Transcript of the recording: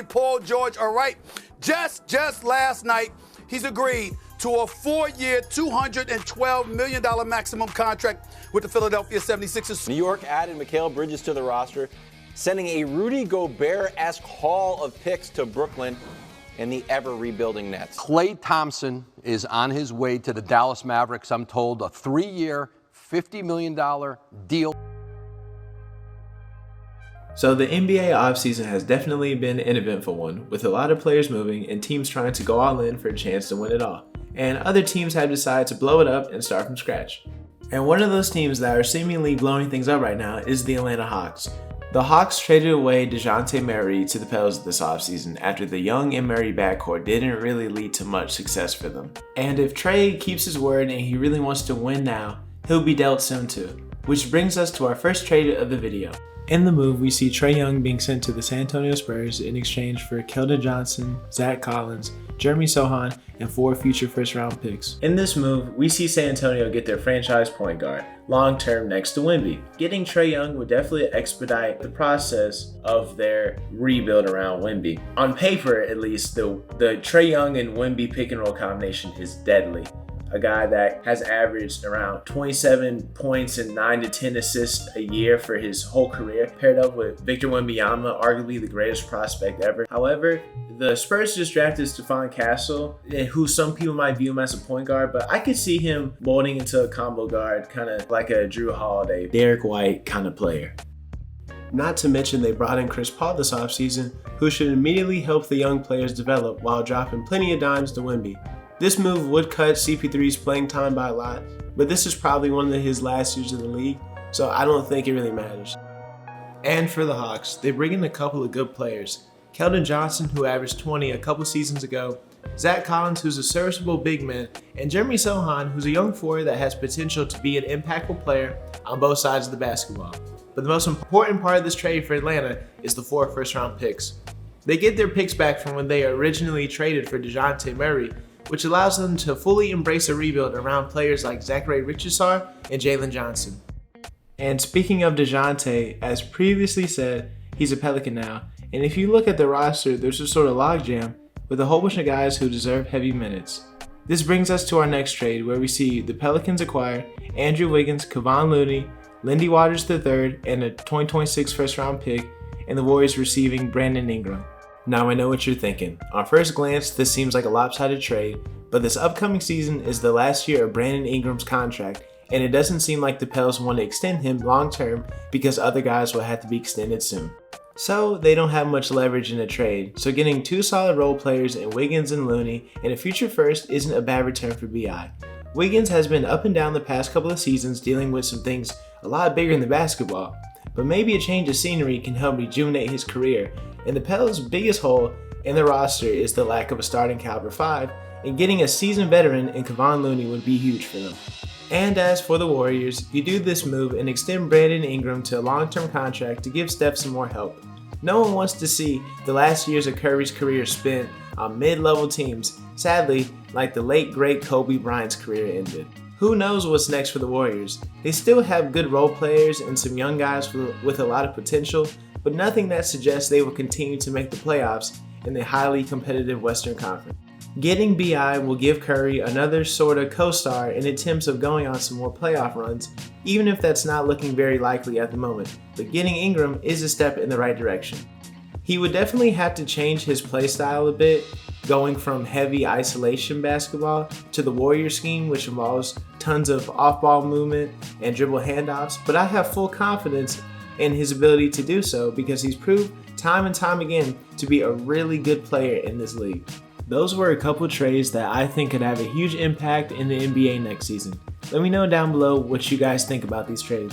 Curry, Paul George. All right, just last night, he's agreed to a 4-year, $212 million maximum contract with the Philadelphia 76ers. New York added Mikal Bridges to the roster, sending a Rudy Gobert-esque haul of picks to Brooklyn and the ever-rebuilding Nets. Klay Thompson is on his way to the Dallas Mavericks, I'm told, a 3-year, $50 million deal. So the NBA offseason has definitely been an eventful one, with a lot of players moving and teams trying to go all in for a chance to win it all. And other teams have decided to blow it up and start from scratch. And one of those teams that are seemingly blowing things up right now is the Atlanta Hawks. The Hawks traded away DeJounte Murray to the Pels this offseason after the Young and Murray backcourt didn't really lead to much success for them. And if Trey keeps his word and he really wants to win now, he'll be dealt soon too. Which brings us to our first trade of the video. In the move, we see Trae Young being sent to the San Antonio Spurs in exchange for Keldon Johnson, Zach Collins, Jeremy Sohan, and 4 future first-round picks. In this move, we see San Antonio get their franchise point guard, long-term next to Wemby. Getting Trae Young would definitely expedite the process of their rebuild around Wemby. On paper, at least, the Trae Young and Wemby pick-and-roll combination is deadly. A guy that has averaged around 27 points and 9 to 10 assists a year for his whole career, paired up with Victor Wembanyama, arguably the greatest prospect ever. However, the Spurs just drafted Stephon Castle, who some people might view him as a point guard, but I could see him molding into a combo guard, kind of like a Drew Holiday, Derek White kind of player. Not to mention they brought in Chris Paul this offseason, who should immediately help the young players develop while dropping plenty of dimes to Wemby. This move would cut CP3's playing time by a lot, but this is probably one of his last years in the league, so I don't think it really matters. And for the Hawks, they bring in a couple of good players. Keldon Johnson, who averaged 20 a couple seasons ago, Zach Collins, who's a serviceable big man, and Jeremy Sohan, who's a young forward that has potential to be an impactful player on both sides of the basketball. But the most important part of this trade for Atlanta is the 4 first-round picks. They get their picks back from when they originally traded for DeJounte Murray, which allows them to fully embrace a rebuild around players like Zachary Richardson and Jalen Johnson. And speaking of DeJounte, as previously said, he's a Pelican now, and if you look at the roster, there's a sort of logjam with a whole bunch of guys who deserve heavy minutes. This brings us to our next trade, where we see the Pelicans acquire Andrew Wiggins, Kevon Looney, Lindy Waters III, and a 2026 first-round pick, and the Warriors receiving Brandon Ingram. Now I know what you're thinking. On first glance, this seems like a lopsided trade, but this upcoming season is the last year of Brandon Ingram's contract, and it doesn't seem like the Pels want to extend him long term because other guys will have to be extended soon. So they don't have much leverage in a trade, so getting 2 solid role players in Wiggins and Looney and a future first isn't a bad return for BI. Wiggins has been up and down the past couple of seasons dealing with some things a lot bigger than basketball, but maybe a change of scenery can help rejuvenate his career. And the Pels' biggest hole in the roster is the lack of a starting caliber 5, and getting a seasoned veteran in Kevon Looney would be huge for them. And as for the Warriors, you do this move and extend Brandon Ingram to a long-term contract to give Steph some more help. No one wants to see the last years of Curry's career spent on mid-level teams, sadly, like the late great Kobe Bryant's career ended. Who knows what's next for the Warriors? They still have good role players and some young guys with a lot of potential, but nothing that suggests they will continue to make the playoffs in the highly competitive Western Conference. Getting BI will give Curry another sort of co-star in attempts of going on some more playoff runs, even if that's not looking very likely at the moment, but getting Ingram is a step in the right direction. He would definitely have to change his play style a bit, going from heavy isolation basketball to the Warrior scheme, which involves tons of off-ball movement and dribble handoffs, but I have full confidence in his ability to do so because he's proved time and time again to be a really good player in this league. Those were a couple trades that I think could have a huge impact in the NBA next season. Let me know down below what you guys think about these trades.